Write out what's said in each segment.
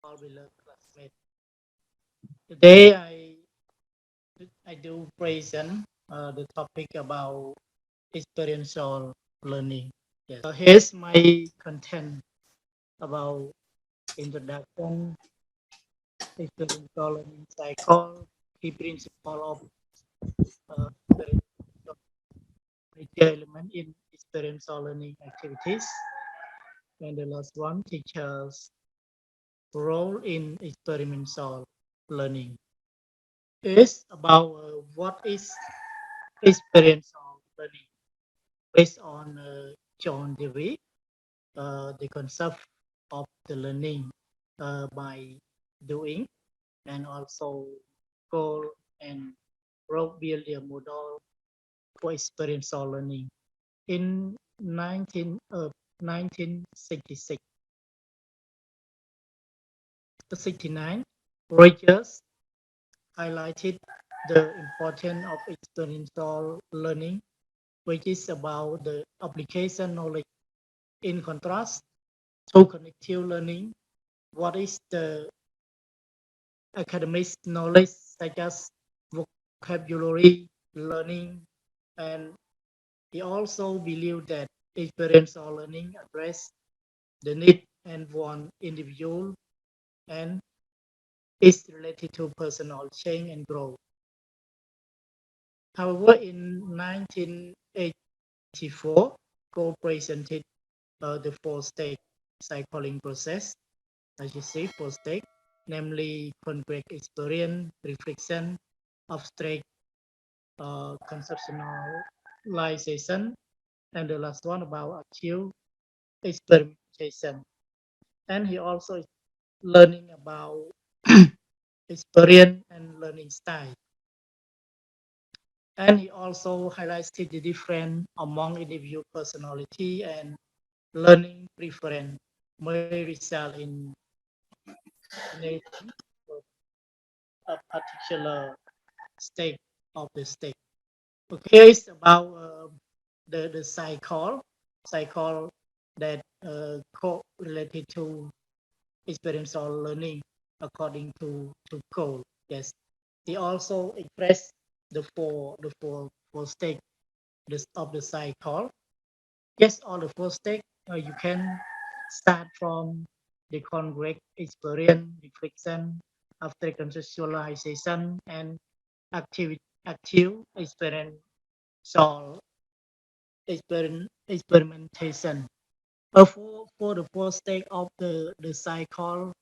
all beloved classmates. Today I do present the topic about experiential learning. Yes. Here's my content about introduction, experiential learning cycle, key principle of experiential major element in experiential learning activities, and the last one, teachers' role in experiential learning. Is about what is experiential learning based on John Dewey, the concept of the learning by doing, and also goal and wrote build a model for experiential learning in 1966. 69, Rogers highlighted the importance of experiential learning, which is about the application knowledge. In contrast to cognitive learning, what is the academic knowledge such as vocabulary learning, and he also believed that experiential learning address the need and want individual and is related to personal change and growth. However, in 1984, Cole presented the four-stage cycling process, as you see, four-stage, namely concrete experience, reflection, abstract conceptualization, and the last one about active experimentation. And he also is learning about experience and learning style. And he also highlights the difference among individual personality and learning preference may result in a particular state of the state. Okay, it's about the cycle that related to experiential learning according to Cole. Yes, he also expressed the four state of the cycle. Yes, all the four state you can start from the concrete experience, reflection, after conceptualization, and active experimentation. For the first stage of the cycle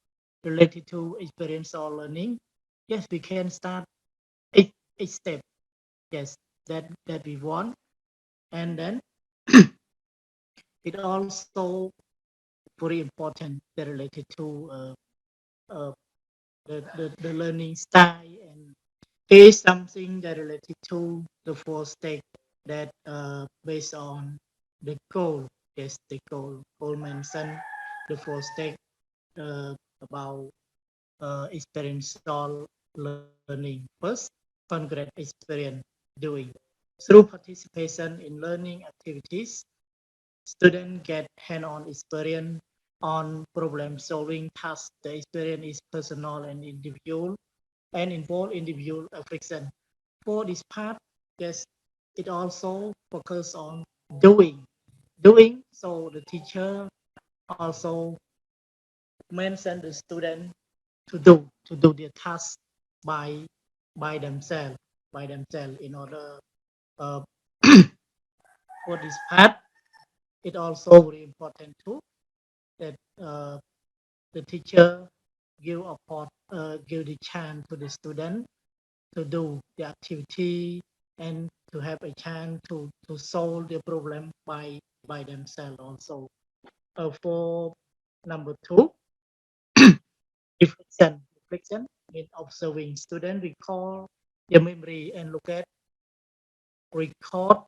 related to experiential learning, yes, we can start each step. Yes, that we want, and then it also very important that related to uh, the learning style, and is something that related to the four stage that based on the goal. Yes, the goal mentioned the four stage about experiential learning. First, concrete experience doing. Through participation in learning activities, students get hand-on experience on problem-solving tasks. The experience is personal and individual and involve individual affection. For this part, yes, it also focus on doing. Doing, so the teacher also mention the student to do their task by by themselves in order uh, for this part. It also very important too that the teacher give the chance to the student to do the activity and to have a chance to solve the problem by themselves also. For number two, reflection means observing student recall their memory and look at record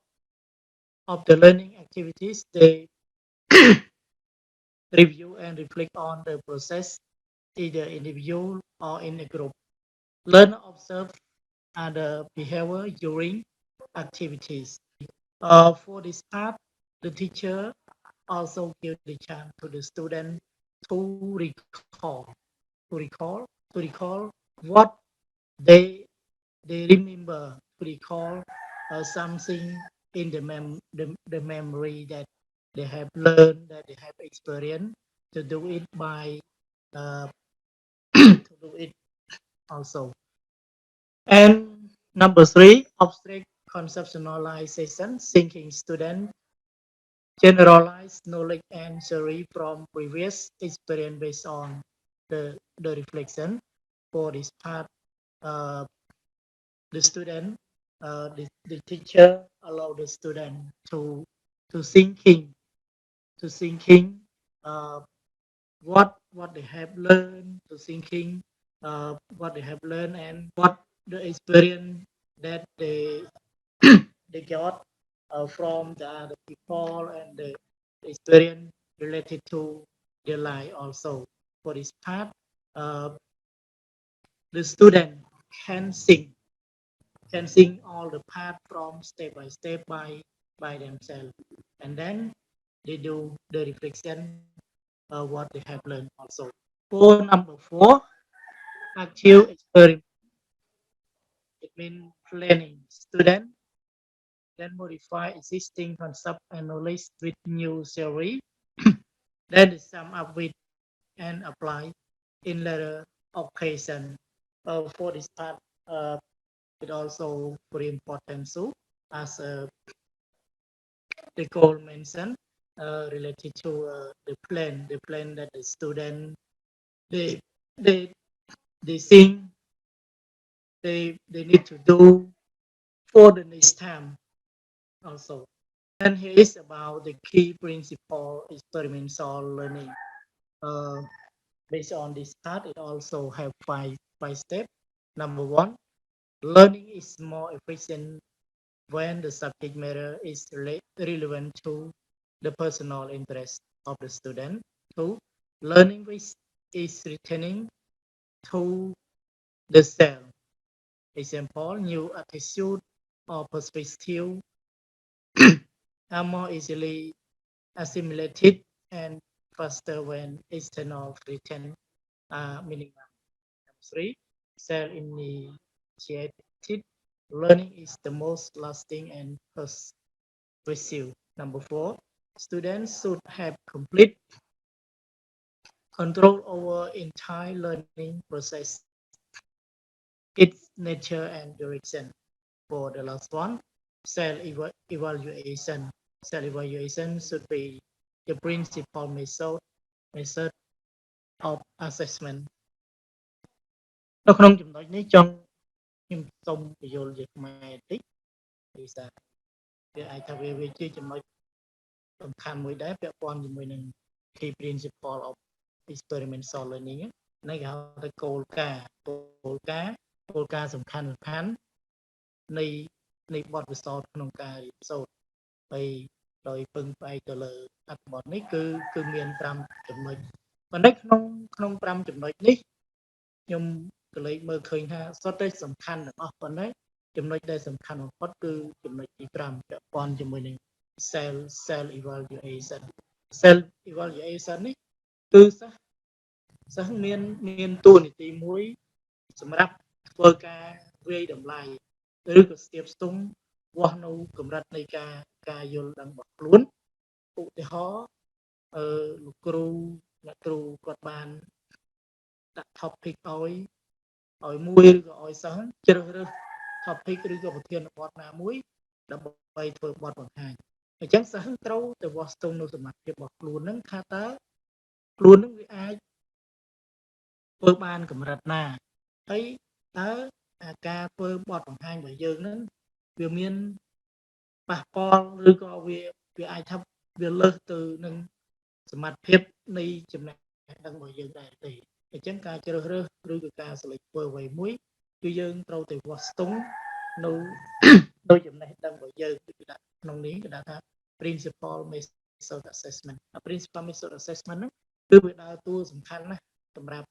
of the learning activities. They review and reflect on the process, either individual or in a group. Learn observe other behavior during activities. For this part, the teacher also give the chance to the student to recall. to recall what they they remember, to recall something in the memory that they have learned, that they have experienced, to do it by uh, to do it also. And number three, abstract conceptualization, thinking student generalize knowledge and theory from previous experience based on the reflection. For this part, uh, the student, the teacher allow the student to thinking to thinking uh, what they have learned, to thinking what they have learned and what the experience that they got from the other people and the experience related to their life also. For this part, uh, the student can sing can sing all the part from step by themselves, and then they do the reflection what they have learned also. For number four, active experiment. It means planning. Student then modify existing concept and knowledge with new theory. Then they sum up with and apply in later occasion. For this part, uh, it also very important too, as the goal mentioned related to the plan that the student they they they think they need to do for the next time also. And here is about the key principle experiential learning. Uh, Based on this part, it also have five steps. Number one, learning is more efficient when the subject matter is relevant to the personal interest of the student. Two, learning is returning to the self. Example, new attitude or perspective are more easily assimilated and faster when external return minimum. Three, self-initiated learning is the most lasting and persuasive. Number four, students should have complete control over entire learning process, its nature and direction. For the last one, self-evaluation. Self-evaluation should be the principal method of assessment. នៅក្នុងចំណុចនេះចង់ខ្ញុំសូមបញ្យល់ជាខ្មែរបន្តិចពីសារវាអាចថាវាជាចំណុចសំខាន់មួយដែរពាក់ព័ន្ធជាមួយនឹង key principle of experiential learning ហ្នឹងគេហៅថាគោលការណ៍សំខាន់នៃនៃបទពិសោធន៍ក្នុងការរៀនសូត្រហើយដោយពឹងផ្អែកទៅលើអត្ថបទនេះគឺមាន5ចំណុចប៉ុន្តែក្នុង5ចំណុចនេះខ្ញុំក៏លេចមើលឃើញថាសុទ្ធតែសំខាន់ទាំងអស់ប៉ុន្តែចំណុចដែលសំខាន់បំផុតគឺចំណុចទី5ពាក់ព័ន្ធជាមួយនឹង self evaluation self evaluation នេះគឺសិស្សមានតួនាទីមួយសម្រាប់ធ្វើការវាយតម្លៃឬក៏ស្ទាបស្ទង់វាស់នៅកម្រិតនៃការយល់ដឹងរបស់ខ្លួនឧទាហរណ៍លោកគ្រូអ្នកគ្រូគាត់បានដាក់ topic ឲ្យមួយឬក៏ឲ្យសិស្សជ្រើសរើស topic ឬក៏ប្រធានបទណាមួយដើម្បីធ្វើបទបង្ហាញអញ្ចឹងសិស្សត្រូវទៅវាស់ស្ទង់នៅសមត្ថភាពរបស់ខ្លួននឹងថាតើខ្លួននឹងវាអាចធ្វើបានកម្រិតណាហើយតើការធ្វើបទបង្ហាញរបស់យើងនឹងវាមានប៉ះពាល់ឬក៏វាអាចថាវាលើសទៅនឹងសមត្ថភាពនៃចំណេះដឹងរបស់យើងដែរទេអញ្ចឹងការជ្រើសរើសឬក៏ការselectធ្វើអ្វីមួយគឺយើងត្រូវទៅវាស់ស្ទង់នៅដោយចំណេះដឹងរបស់យើងគឺដាក់ក្នុងនេះគេដាក់ថា principal method assessment principal method assessment ហ្នឹងគឺវាដើរតួសំខាន់ណាស់សម្រាប់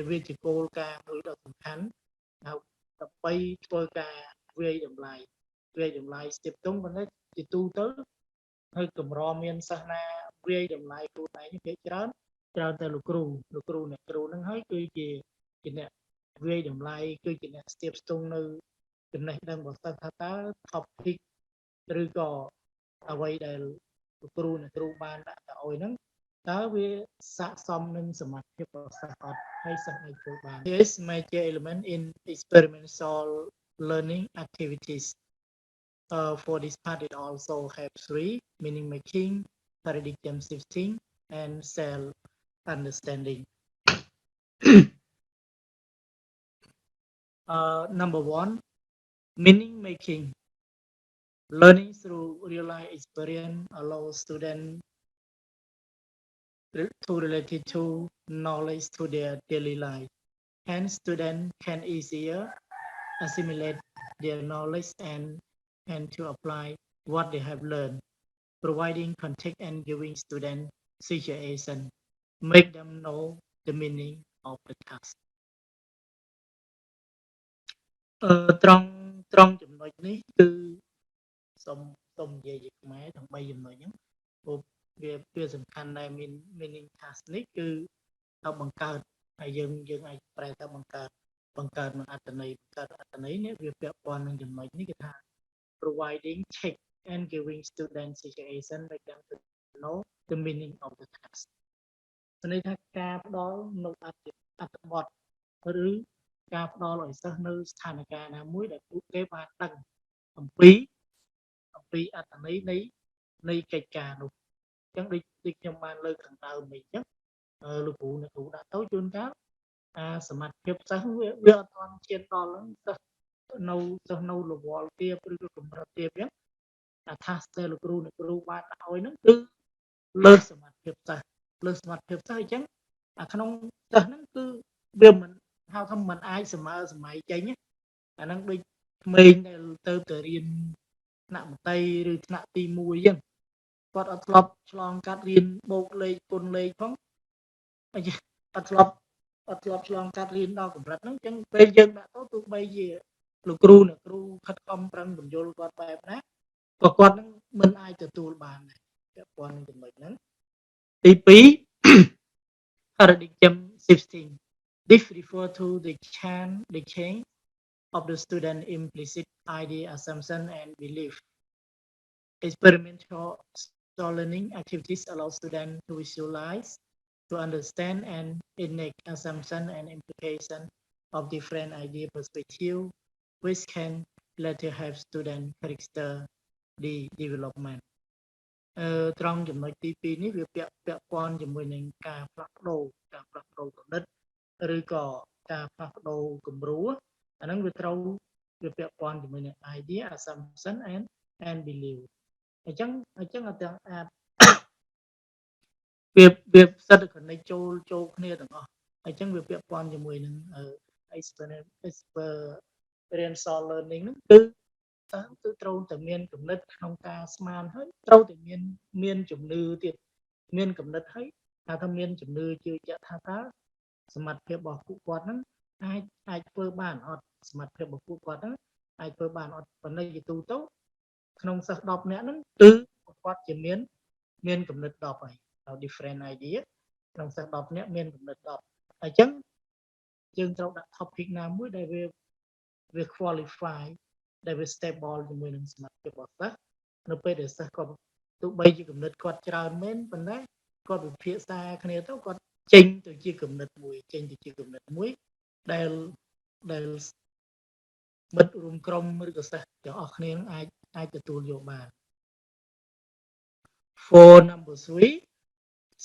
វាជាគោលការណ៍មួយដ៏សំខាន់ដើម្បីធ្វើការវាយតម្លៃស្ទាបស្ទង់ប៉ុន្តែជាទូទៅហើយកម្រមានសិស្សណាវាយតម្លៃខ្លួនឯងភាគច្រើន ច្រើនតែលោកគ្រូអ្នកគ្រូហ្នឹងហើយគឺជាអ្នកវាយតម្លៃគឺជាអ្នកស្ទាបស្ទង់នៅចំណេះដឹងរបស់សិស្សថាតើ topic ឬក៏អ្វីដែលលោកគ្រូអ្នកគ្រូបានដាក់ទៅឲ្យហ្នឹងតើវាស័ក្តិសមនឹងសមត្ថភាពរបស់សិស្សអត់ហើយសិស្សអាចធ្វើបាន Here is major element in experiential learning activities. For this part it also have three: meaning making, paradigm shifting, and self understanding. Number one, meaning making. Learning through real life experience allows students to relate to knowledge to their daily life. Hence, students can easier assimilate their knowledge and to apply what they have learned, providing context and giving students situation, make them know the meaning of the task. ត្រង់ចំណុចនេះគឺសូមនិយាយជាខ្មែរទាំង3ចំណុចហ្នឹងព្រោះវាសំខាន់ដែរ meaning task នេះគឺទៅបង្កើតហើយយើងអាចប្រែទៅបង្កើតនឹងអត្ថន័យនេះវាពាក់ព័ន្ធនឹងចំណុចនេះគឺថា providing check and giving students situation make them to know the meaning of the task ន័យថាការផ្ដល់នៅអត្ថបទឬការផ្ដល់ឲ្យសិស្សនៅស្ថានភាពណាមួយដែលពួកគេបានដឹងអំពីអត្ថន័យនៃកិច្ចការនោះអញ្ចឹងដូចខ្ញុំបានលើកខាងដើមវិញអញ្ចឹងលោកគ្រូអ្នកគ្រូដាក់ទៅជួនកាលសមត្ថភាពសិស្សវាអត់ទាន់ឈានដល់ហ្នឹងសិស្សនៅរវល់ទាបឬក៏កម្រិតទាបអញ្ចឹងអា task ដែលលោកគ្រូអ្នកគ្រូបានដាក់ឲ្យហ្នឹងគឺលើសសមត្ថភាពសិស្សអញ្ចឹងអាក្នុងសិស្សហ្នឹងគឺវាមិនហៅថាមិនអាចសម័យចេញអាហ្នឹងដូចក្មេងដែលទៅរៀនថ្នាក់មត្តេយ្យឬថ្នាក់ទី1អញ្ចឹងគាត់អត់ធ្លាប់ឆ្លងកាត់រៀនបូកលេខគុណលេខផងអត់ធ្លាប់ឆ្លងកាត់រៀនដល់កម្រិតហ្នឹងអញ្ចឹងពេលយើងដាក់ទៅទោះបីជាលោកគ្រូអ្នកគ្រូខិតខំប្រឹងបញ្យល់គាត់បែបណាក៏គាត់នឹងមិនអាចទទួលបានដែរពាក់ព័ន្ធនឹងចំណុចហ្នឹងទី2 paradigm shifting. This refer to the change of the student implicit idea, assumption, and belief. Experimental learning activities allow students to visualize, to understand, and enact assumption and implication of different idea perspective, which can later help student character the development. ត្រង់ចំណុចទី2នេះវាពាក់ព័ន្ធជាមួយនឹងការផ្លាស់ប្ដូរគំនិតឬក៏ការផ្លាស់ប្ដូរគំរូអាហ្នឹងវាត្រូវវាពាក់ព័ន្ធជាមួយនឹង idea assumption and belief អញ្ចឹងអត់ទាំងអាចវាផ្សិត connect ចូលគ្នាទាំងអស់អញ្ចឹងវាពាក់ព័ន្ធជាមួយនឹង experiential learning ហ្នឹងគឺត្រូវតែមានគំនិតក្នុងការស្មានហើយត្រូវតែមានជំនឿទៀតមានគំនិតហើយថាមានជំនឿជឿជាក់ថាតើសមត្ថភាពរបស់ពួកគាត់ហ្នឹងអាចធ្វើបានអត់សមត្ថភាពរបស់ពួកគាត់ហ្នឹងអាចធ្វើបានអត់ប៉ុន្តែជាទូទៅក្នុងសិស្ស10នាក់ហ្នឹងគឺគាត់ជាមានគំនិត10ហើយ different idea ក្នុងសិស្ស10នាក់មានគំនិត10អញ្ចឹងយើងត្រូវដាក់ topic ណាមួយដែលវា qualify ដែលវា stable ជាមួយនឹងសមត្ថភាពរបស់សិស្សនៅពេលដែលសិស្សគាត់ទោះបីជាគំនិតគាត់ច្រើនមែនប៉ុន្តែគាត់វិភាសាគ្នាទៅគាត់ចេញទៅជាគំនិតមួយដែលមិត្តរួមក្រុមឬក៏សិស្សទាំងអស់គ្នានឹងអាចទទួលយកបាន For number 3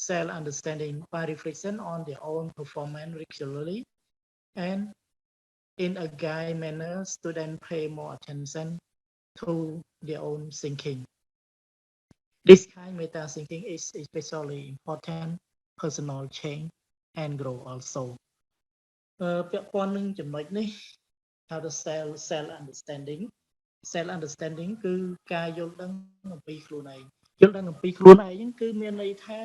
self understanding by reflection on their own performance regularly and in a guided manner students pay more attention to their own thinking. This kind of meta thinking is especially important personal change and grow also. ពាក់ព័ន្ធនឹងចំណុចនេះ how to self understanding គឺការយល់ដឹងអំពីខ្លួនឯងហ្នឹងគឺមានន័យថា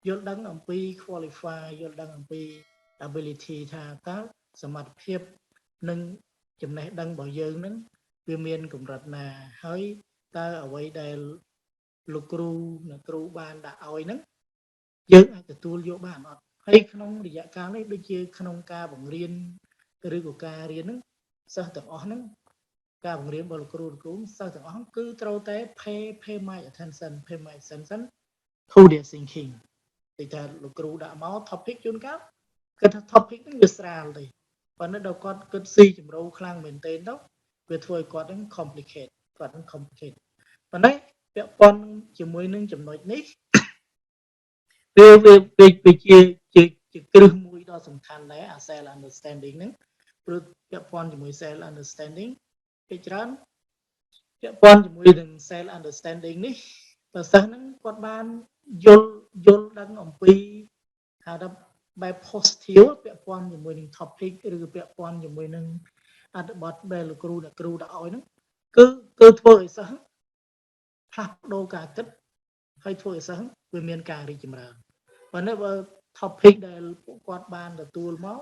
យល់ដឹងអំពី qualify យល់ដឹងអំពី ability ថាតើសមត្ថភាពនិងចំណេះដឹងរបស់យើងហ្នឹងវាមានកម្រិតណាហើយតើអ្វីដែលលោកគ្រូអ្នកគ្រូបានដាក់ឲ្យហ្នឹង យើងអាចទទួលយកបានអត់ហើយក្នុងរយៈកាលនេះដូចជាក្នុងការបង្រៀនឬក៏ការរៀនហ្នឹងសិស្សទាំងអស់ហ្នឹងការបង្រៀនរបស់លោកគ្រូសិស្សទាំងអស់គឺត្រូវតែ pay my attention to their thinking ដូចថាលោកគ្រូដាក់មក topic ជួនកាលគាត់ថា topic ហ្នឹងវាស្រាលទេប៉ុន្តែដល់គាត់គិតស៊ីជម្រៅខ្លាំងមែនទែនទៅវាធ្វើឲ្យគាត់ហ្នឹង complicate ប៉ុន្តែពាក់ព័ន្ធជាមួយនឹងចំណុចនេះវាជាគ្រឹះមួយដ៏សំខាន់ដែរអា self understanding ហ្នឹងព្រោះពាក់ព័ន្ធជាមួយ self understanding ពីច្រើនពាក់ព័ន្ធជាមួយនឹង self understanding នេះបើសិស្សហ្នឹងគាត់បានយល់ដឹងអំពីហៅថាបែប positive ពាក់ព័ន្ធជាមួយនឹង topic ឬពាក់ព័ន្ធជាមួយនឹងអត្ថបទដែលលោកគ្រូដាក់ឲ្យហ្នឹងគឺធ្វើឲ្យសិស្សផ្លាស់ប្ដូរការគិតហើយធ្វើឲ្យសិស្សវាមានការរីកចម្រើនប៉ុន្តែបើ topic ដែលពួកគាត់បានទទួលមក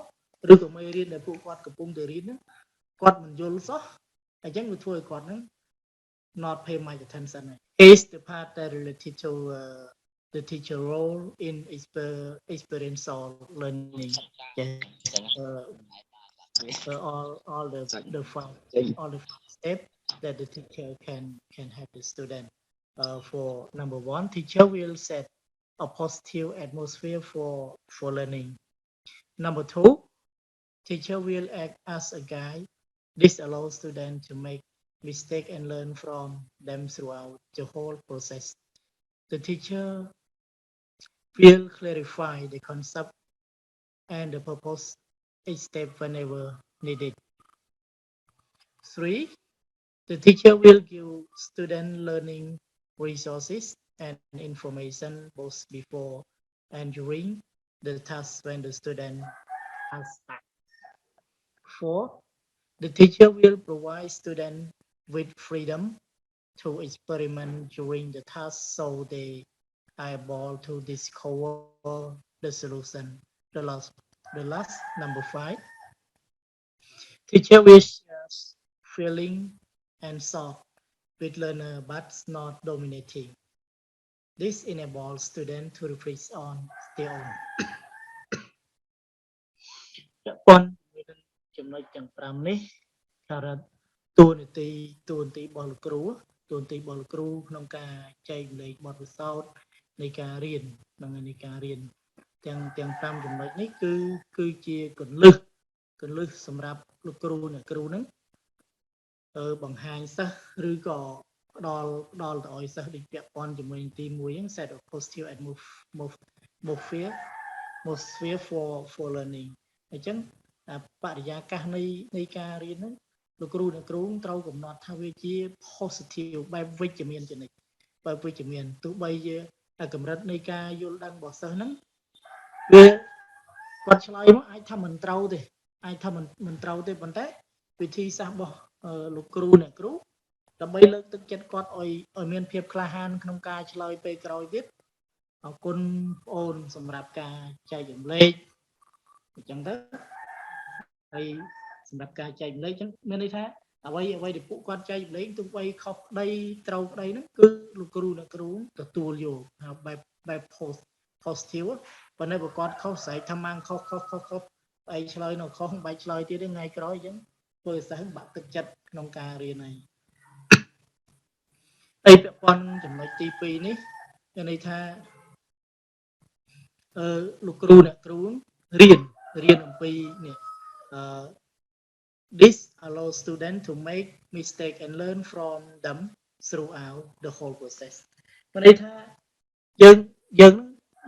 ឬក៏មេរៀនដែលពួកគាត់កំពុងតែរៀនហ្នឹងគាត់មិនយល់សោះអញ្ចឹងវាធ្វើឲ្យគាត់ហ្នឹង not pay much attention is the part that related to the teacher role in experiential learning yes all the five steps that the teacher can help the student for number one teacher will set a positive atmosphere for learning number two teacher will act as a guide this allows students to make mistakes and learn from them throughout the whole process the teacher will clarify the concept and the purpose each step whenever needed. 3. The teacher will give student learning resources and information both before and during the task when the student has stuck. 4. The teacher will provide students with freedom to experiment during the task so they are able to discover the solution. The last number 5. Teacher will share feeling and thought with learner but not dominating. This enables students to reflect on their own. ពាក់ព័ន្ធជាមួយនឹងចំណុចទាំង5នេះថាតួនាទីរបស់លោកគ្រូក្នុងការចែកម្លែកបទពិសោធន៍នៃការរៀននៃការរៀនទាំង5ចំណុចនេះគឺជាគន្លឹះសម្រាប់លោកគ្រូអ្នកគ្រូហ្នឹងបង្ហាញសិស្សឬក៏ផ្ដល់ទៅឲ្យសិស្សដូចពាក់ព័ន្ធជាមួយនឹងទី1ហ្នឹង set a positive atmosphere for learning អញ្ចឹងបរិយាកាសនៃការរៀនហ្នឹងលោកគ្រូអ្នកគ្រូត្រូវកំណត់ថាវាជា positive បែបវិជ្ជមានជានិច្ចបែបវិជ្ជមានទោះបីជាកម្រិតនៃការយល់ដឹងរបស់សិស្សហ្នឹងវាគាត់ឆ្លើយមកអាចថាមិនត្រូវទេប៉ុន្តែវិធីសាស្ត្ររបស់លោកគ្រូអ្នកគ្រូដើម្បីលើកទឹកចិត្តគាត់ឲ្យមានភាពក្លាហានក្នុងការឆ្លើយពេលក្រោយទៀតអរគុណបងអូនសម្រាប់ការចែករំលែកអញ្ចឹងទៅហើយសម្រាប់ការចែករំលែកអញ្ចឹងមានន័យថាអ្វីដែលពួកគាត់ចែករំលែកទោះបីខុសក្តីត្រូវក្តីហ្នឹងគឺលោកគ្រូអ្នកគ្រូទទួលយកបែប positive ប៉ុន្តែបើគាត់ខុសស្រែកថាម៉ាំងខុសបែកឆ្លើយនៅខុសបែកឆ្លើយទៀតថ្ងៃក្រោយអញ្ចឹងធ្វើឲ្យសិស្សបាក់ទឹកចិត្តក្នុងការរៀនហើយពាក់ព័ន្ធចំណុចទី2នេះមានន័យថាលោកគ្រូអ្នកគ្រូរៀនអំពីនេះthis allows students to make mistake and learn from them throughout the whole process មានន័យថាយើង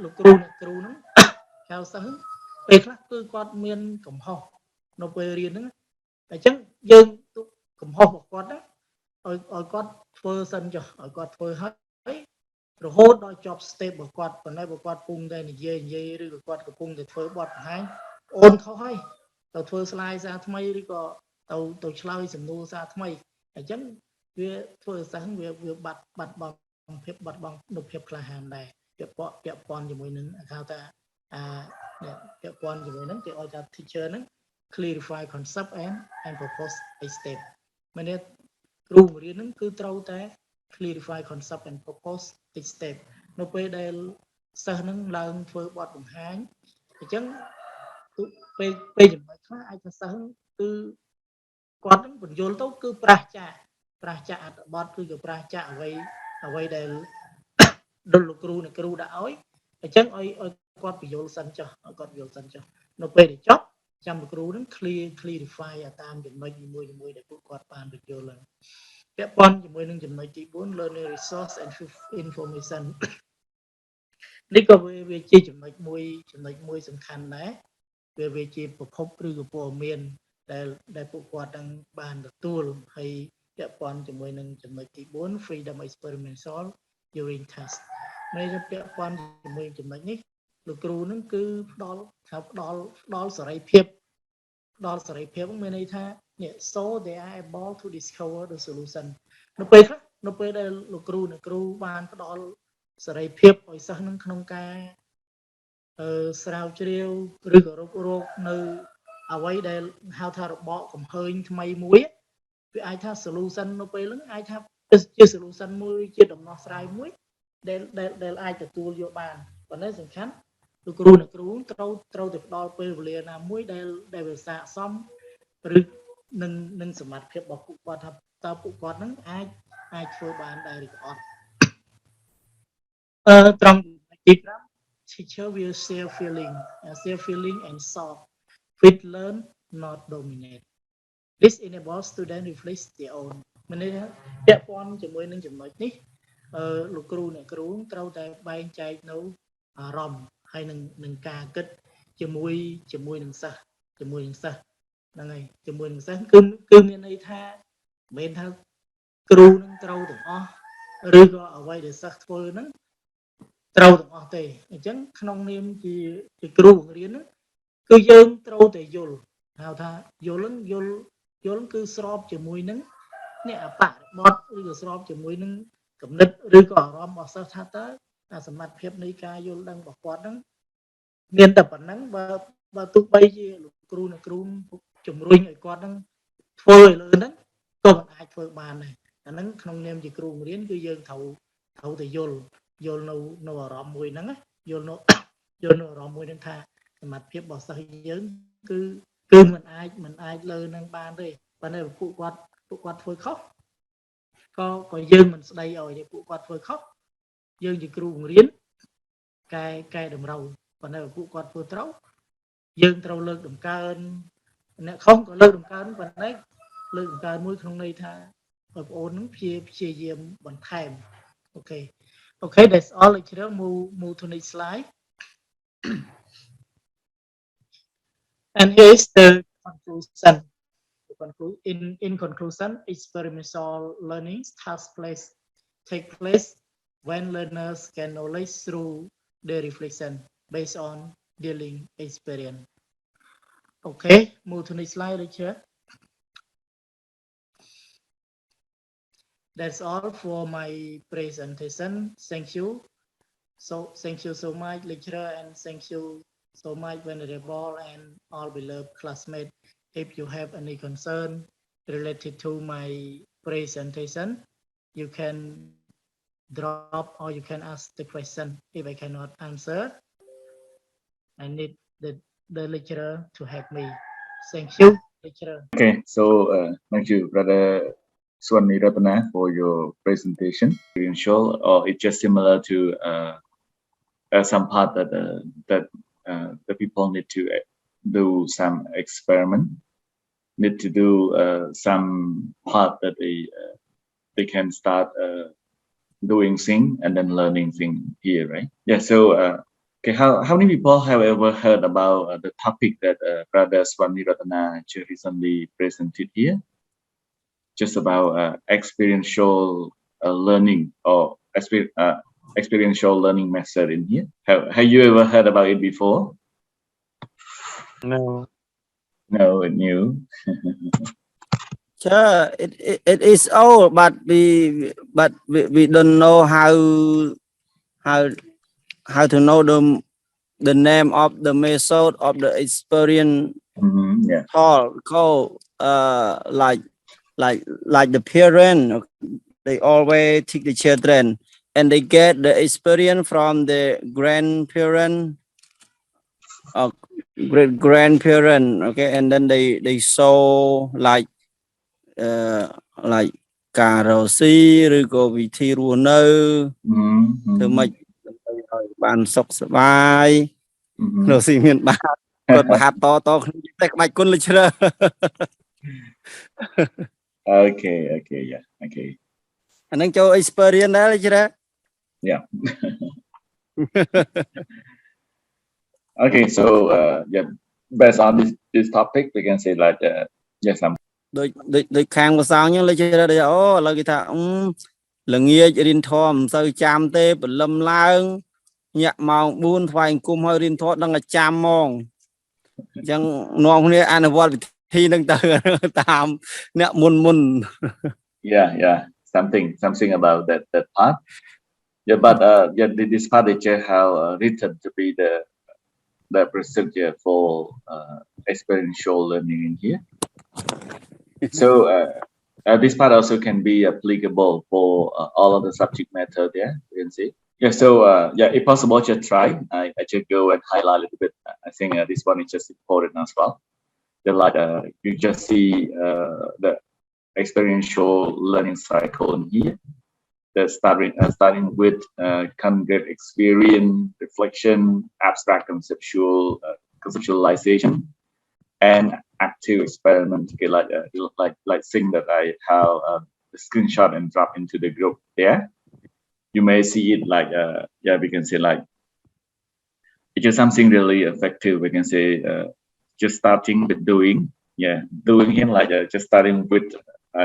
លោកគ្រូអ្នកគ្រូហ្នឹងហៅសិស្សពេលខ្លះគឺគាត់មានកំហុសនៅពេលរៀនហ្នឹងអញ្ចឹងយើងទុកកំហុសរបស់គាត់ហ្នឹងឲ្យគាត់ធ្វើសិនចុះឲ្យគាត់ធ្វើហើយរហូតដល់ចប់ step របស់គាត់ប៉ុន្តែបើគាត់ពុំតែនិយាយឬក៏គាត់កំពុងតែធ្វើបទបង្ហាញអូនខុសហើយទៅធ្វើ slide សារថ្មីឬក៏ទៅឆ្លើយសំណួរសារថ្មីអញ្ចឹងវាធ្វើឲ្យសិស្សវាបាត់បង់នូវភាពក្លាហានដែរពាក់ព័ន្ធជាមួយនឹងហៅថាពាក់ព័ន្ធជាមួយនឹងគេឲ្យថា teacher ហ្នឹង clarify concept and propose a step មានន័យគ្រូបង្រៀនហ្នឹងគឺត្រូវតែ clarify concept and propose a step នៅពេលដែល សិស្សនឹងឡើងធ្វើបទបង្ហាញអញ្ចឹងពេលចំណុចខ្លះអាចថាសិស្សគឺគាត់នឹងបញ្យល់ទៅគឺប្រះចាកអត្ថបទគឺក៏ប្រះចាកអ្វីដែលដុលលោកគ្រូអ្នកគ្រូដាក់ឲ្យអញ្ចឹងឲ្យគាត់បញ្យល់សិនចុះឲ្យគាត់បញ្យល់សិនចុះនៅពេលដែលចប់ចាំលោកគ្រូនឹង clarify តាមចំណុចនីមួយដែលពួកគាត់បានបញ្យល់ហើយពាក់ព័ន្ធជាមួយនឹងចំណុចទី4 learning resource and information នេះក៏វាជាចំណុចមួយសំខាន់ដែរវាជាប្រភពឬក៏ព័ត៌មានដែលពួកគាត់នឹងបានទទួលហើយពាក់ព័ន្ធជាមួយនឹងចំណុចទី4 freedom experiential during test នៅពាក់ព័ន្ធជាមួយចំណុចនេះលោកគ្រូនឹងគឺផ្ដល់សេរីភាពមានន័យថា so they are able to discover the solution នៅពេលដែលលោកគ្រូបានផ្ដល់សេរីភាពឲ្យសិស្សនឹងក្នុងការស្រាវជ្រាវឬក៏រកនៅអ្វីដែលហៅថារបកកំហើញថ្មីមួយវាអាចថា solution នៅពេលហ្នឹងអាចថាជា solution មួយជាដំណោះស្រាយមួយដែលអាចទទួលយកបានប៉ុន្តែសំខាន់លោកគ្រូត្រូវតែផ្ដល់ពេលវេលាណាមួយដែលវាស័ក្តិសមឬនឹងសមត្ថភាពរបស់ពួកគាត់ថាតើពួកគាត់ហ្នឹងអាចធ្វើបានដែរឬក៏អត់ត្រង់ទី5 teacher will share feeling and solve with learn not dominate this enables student reflect their own មានន័យថាពាក់ព័ន្ធជាមួយនឹងចំណុចនេះលោកគ្រូអ្នកគ្រូត្រូវតែបែងចែកនៅអារម្មណ៍ហើយនឹងការគិតជាមួយនឹងសិស្សហ្នឹងហើយជាមួយនឹងសិស្សគឺមានន័យថាមិនមែនថាគ្រូនឹងត្រូវទាំងអស់ឬក៏អ្វីដែលសិស្សធ្វើហ្នឹងត្រូវទាំងអស់ទេអញ្ចឹងក្នុងនាមជាគ្រូបង្រៀនហ្នឹងគឺយើងត្រូវតែយល់ហៅថាយល់គឺស្របជាមួយនឹងអ្នកអបបទឬក៏ស្របជាមួយនឹងគំនិតឬក៏អារម្មណ៍របស់សិស្សថាតើសមត្ថភាពនៃការយល់ដឹងរបស់គាត់ហ្នឹងមានតែប៉ុណ្ណឹងបើទោះបីជាលោកគ្រូអ្នកគ្រូជំរុញឲ្យគាត់ហ្នឹងធ្វើឲ្យលើហ្នឹងក៏មិនអាចធ្វើបានដែរអាហ្នឹងក្នុងនាមជាគ្រូបង្រៀនគឺយើងត្រូវតែយល់នៅអារម្មណ៍មួយហ្នឹងយល់នៅអារម្មណ៍មួយហ្នឹងថាសមត្ថភាពរបស់សិស្សយើងគឺមិនអាចលើនឹងបានទេប៉ុន្តែពួកគាត់ធ្វើខុសក៏យើងមិនស្ដីឲ្យទេពួកគាត់ធ្វើខុសយើងជាគ្រូបង្រៀនកែតម្រូវប៉ុន្តែពួកគាត់ធ្វើត្រូវយើងត្រូវលើកតម្កើងអ្នកខុសក៏លើកតម្កើងប៉ុន្តែលើកតម្កើងមួយក្នុងន័យថាបងប្អូននឹងព្យាយាមបន្ថែមOkay, that's all. Lecturer, move to next slide. And here is the conclusion. In conclusion, experiential learning take place when learners gain knowledge through their reflection based on dealing experience. Okay, move to next slide, lecturer. That's all for my presentation. Thank you. So thank you so much, lecturer, and thank you so much, venerable and all beloved classmates. If you have any concern related to my presentation, you can drop or you can ask the question. If I cannot answer, I need the lecturer to help me. Thank you, lecturer. Okay, so thank you, Brother Sovannmonyratana, for your presentation. Experiential, or it's just similar to some part that the people need to do some experiment, need to do some part that they can start doing thing and then learning thing here, right? Yeah. So okay, how many people have ever heard about the topic that Brother Sovannmonyratana recently presented here? Just about experiential learning or experiential learning method in here. Have you ever heard about it before? No, it's new. Sure, it is old, but we don't know how to know the name of the method of the experience. Yeah. Called like the parent, they always teach the children and they get the experience from the grandparent or great grandparent. Okay, and then they show like like cà rô xí rồi có vị thi rùa nơ thứ mấy bạn sọc vai rồi xí miền Bắc cột bạc to toแต่ក្បាច់គុណលិចរើ Okay, yeah, okay. អានឹងចូល experience ដែរលិចរើ Yeah. Okay, so yeah, based on this topic, we can say like yes, I'm ដូចខាងភាសាអញ្ចឹងលិចរើអូឥឡូវគេថាល្ងាចរៀនធម៌មិនសូវចាំទេព្រលឹមឡើងញាក់ម៉ោង 4 ថ្វាយអង្គមហើយរៀនធម៌ដឹងតែចាំហ្មងអញ្ចឹងនាំគ្នាអនុវត្តវិធីហ្នឹងទៅតាមអ្នកមុន yeah, something about that part. Yeah, but yeah, this part they just have written to be the procedure for experiential learning in here. So this part also can be applicable for all of the subject matter there. You can see. Yeah. So yeah, if possible, just try. I just go and highlight a little bit. I think this one is just important as well. Like you just see the experiential learning cycle in here. The starting with concrete experience, reflection, abstract conceptualization, and active experiment. Okay, like thing that I have the screenshot and drop into the group there. You may see it like yeah, we can say like it's just something really effective. We can say just starting with doing, yeah, doing it like just starting with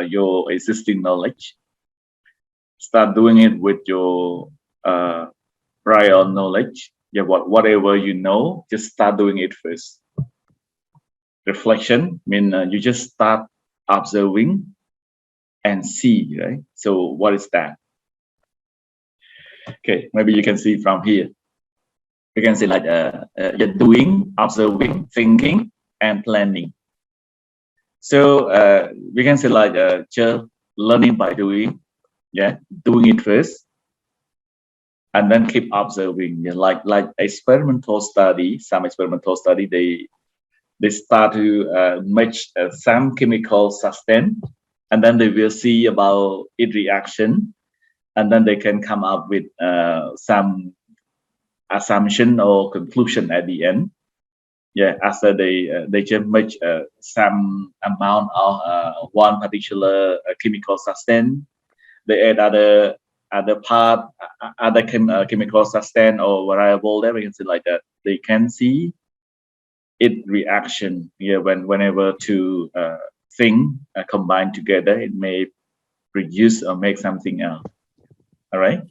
your existing knowledge. Start doing it with your prior knowledge. Yeah, whatever you know, just start doing it first. Reflection mean you just start observing and see, right? So what is that? Okay, maybe you can see from here. You can see like you're doing, observing, thinking, and planning. So we can say like just learning by doing. Yeah, doing it first, and then keep observing. Yeah, like experimental study. Some experimental study they start to match some chemical substance, and then they will see about its reaction, and then they can come up with some assumption or conclusion at the end. Yeah, after they just match some amount of one particular chemical substance. They add other part, other chemical substance or variable there. We can say like that. They can see it reaction. Yeah, whenever two thing combine together, it may produce or make something else. All right.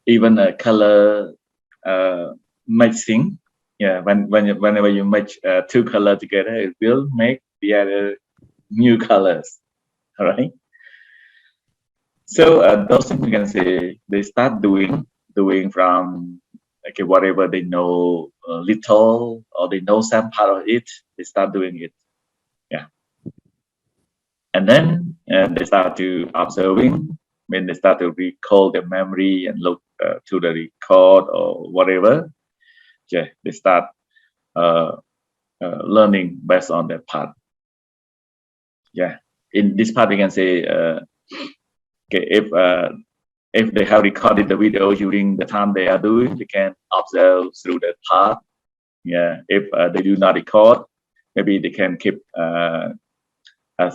Even a color matching. Yeah, whenever you match two colors together, it will make the other new colors. All right. So those things we can say they start doing from okay whatever they know little or they know some part of it, they start doing it. Yeah, and then they start to observing. When they start to recall their memory and look to the record or whatever, yeah, they start learning based on that part. Yeah, in this part we can say. Okay, if they have recorded the video during the time they are doing, they can observe through that part. Yeah, if they do not record, maybe they can keep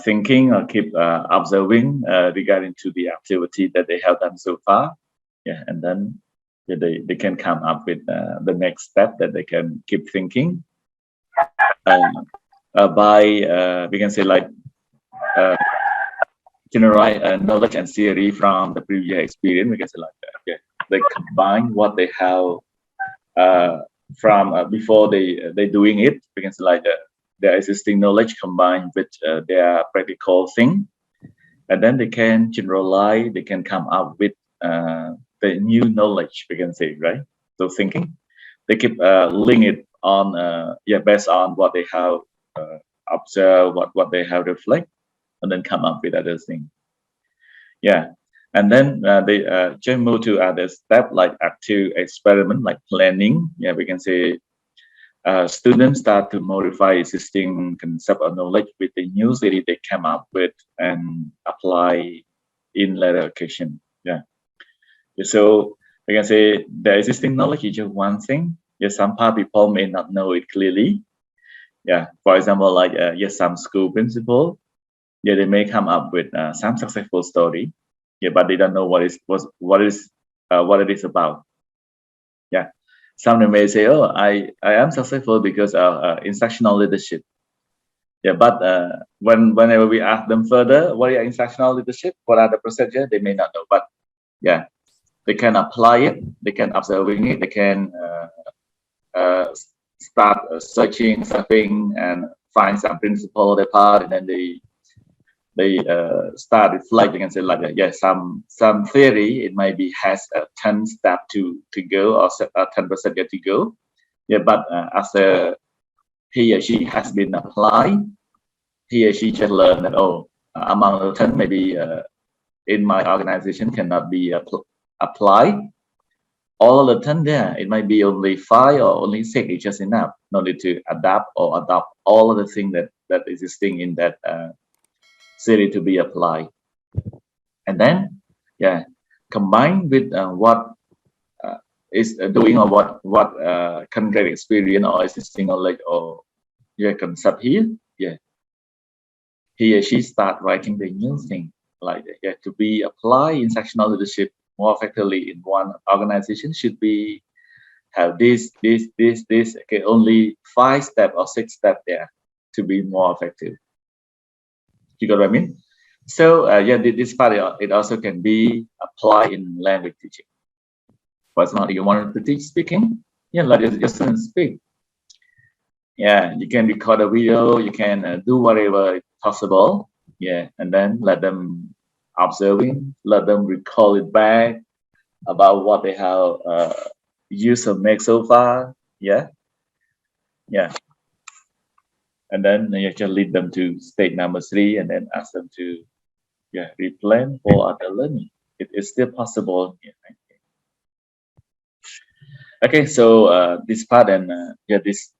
thinking or keep observing regarding to the activity that they have done so far. Yeah, and then yeah, they can come up with the next step that they can keep thinking. By we can say like generate knowledge and theory from the previous experience. We can say like that. Okay, they combine what they have from before they doing it. We can say like their existing knowledge combined with their practical thing, and then they can generalize. They can come up with the new knowledge. We can say right. So thinking, they keep link it on yeah based on what they have observed, what they have reflect. And then come up with other things. Yeah, And then they just move to other step like active experiment, like planning. Yeah, we can say students start to modify existing concept or knowledge with the new theory they come up with and apply in later occasion. Yeah. So we can say the existing knowledge is just one thing. Yes, some part people may not know it clearly. Yeah. For example, like yes, some school principal, yeah, they may come up with some successful story. Yeah, but they don't know what it is about. Yeah. Some may say, oh, I am successful because of instructional leadership. Yeah, but whenever we ask them further, what is instructional leadership? What are the procedures? They may not know. But yeah, they can apply it. They can observing it. They can start searching, surfing, and find some principle they part, and then they start reflecting and say like, yes, some theory it might be has a 10 step to go or 10% to go. Yeah, but after he or she has been applied, he or she just learned that, oh, among the 10 maybe in my organization cannot be applied. All of the 10 there, it might be only 5 or only 6 is just enough. No need to adapt or adopt all of the things that existing in that theory to be applied. And then, yeah, combined with what is doing or what current experience or existing knowledge or yeah concept here, yeah, he or she start writing the new thing like yeah, to be applied in sectional leadership more effectively in one organization should be have this. Okay, only 5 step or 6 step there to be more effective. You got what I mean? So yeah, this part it also can be applied in language teaching. For example, you want to teach speaking, yeah, let your students speak. Yeah, you can record a video, you can do whatever possible. Yeah, and then let them observing, let them recall it back about what they have used or make so far. Yeah, yeah, and then you can lead them to stage number 3, and then ask them to yeah replan for other learning. It is still possible. Yeah, right? Okay, so this part and yeah, this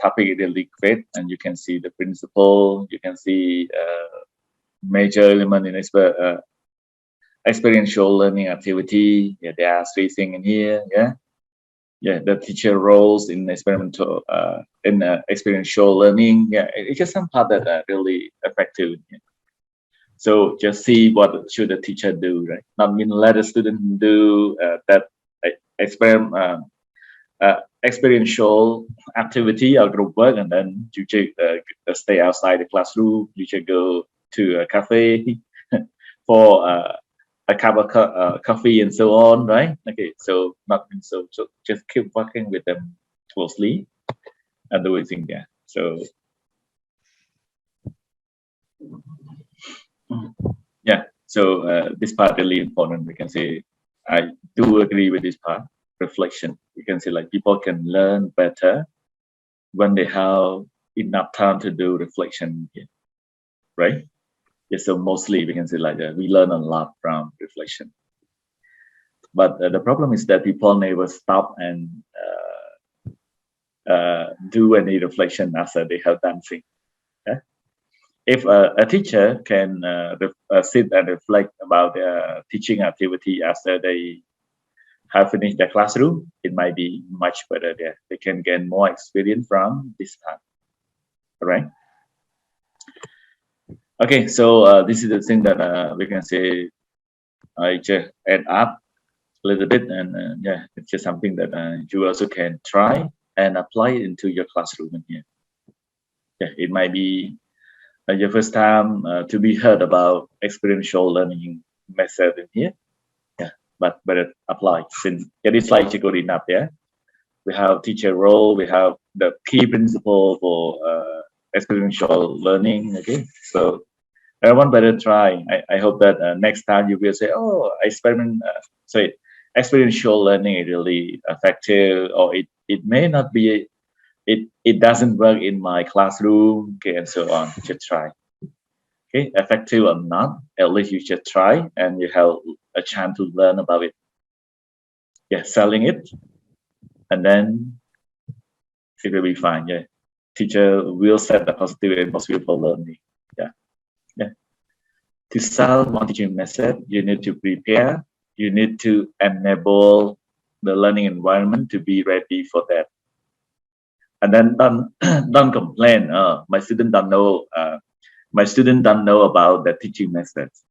topic is really great, and you can see the principle. You can see major element in experiential learning activity. Yeah, there are 3 things in here. Yeah, yeah, the teacher roles in experimental in experiential learning. Yeah, it's just some part that are really effective. Yeah. So just see what should the teacher do, right? Not mean let the student do that experiment. Experiential activity or group work, and then you should stay outside the classroom. You should go to a cafe for a cup of coffee and so on, right? Okay, so nothing. So just keep working with them closely and do everything there. So yeah, so this part really important. We can say I do agree with this part. Reflection. We can say like people can learn better when they have enough time to do reflection, right? Yeah, so mostly we can say like we learn a lot from reflection, but the problem is that people never stop and do any reflection after they have done things. Yeah? If a teacher can sit and reflect about their teaching activity after they have finished their classroom, it might be much better there. They can gain more experience from this time. All right. Okay, so this is the thing that we can say I just add up a little bit, and yeah, it's just something that you also can try and apply into your classroom in here. Yeah, it might be your first time to be heard about experiential learning method in here. Yeah, but better apply since it is like good enough. Yeah, we have teacher role, we have the key principle for experiential learning. Okay, so everyone better try. I hope that next time you will say, oh, experiential learning is really effective, or it may not be, it doesn't work in my classroom, okay, and so on. Just try. Okay, effective or not, at least you should try and you have a chance to learn about it. Yeah, selling it, and then it will be fine. Yeah, teacher will set the positive atmosphere for learning. Yeah, yeah. To sell one teaching method, you need to prepare. You need to enable the learning environment to be ready for that. And then don't complain. My student don't know. My student don't know about the teaching methods.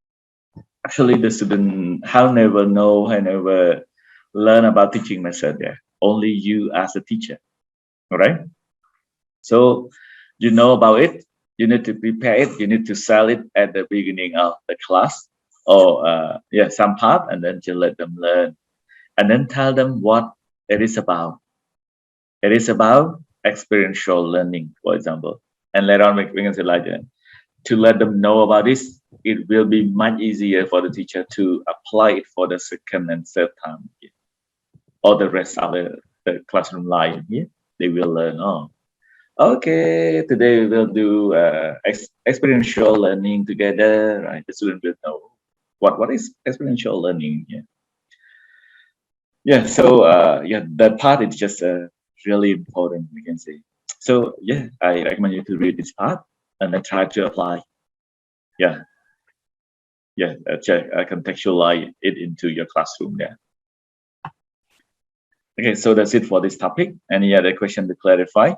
Actually, the student have never know, have never learn about teaching method. Yeah, only you as a teacher. All right. So you know about it. You need to prepare it. You need to sell it at the beginning of the class, or yeah, some part, and then to let them learn, and then tell them what it is about. It is about experiential learning, for example. And later on, we can say like that. To let them know about this, it will be much easier for the teacher to apply it for the second and third time, yeah. Or the rest of the classroom life. Yeah, they will learn. Oh, okay, today we will do experiential learning together, right? The student will know what is experiential learning. Yeah, yeah. So yeah, that part is just really important, we can say. So yeah, I recommend you to read this part and then try to apply. Yeah, yeah, contextualize it into your classroom. Yeah. Okay, so that's it for this topic. Any other question to clarify?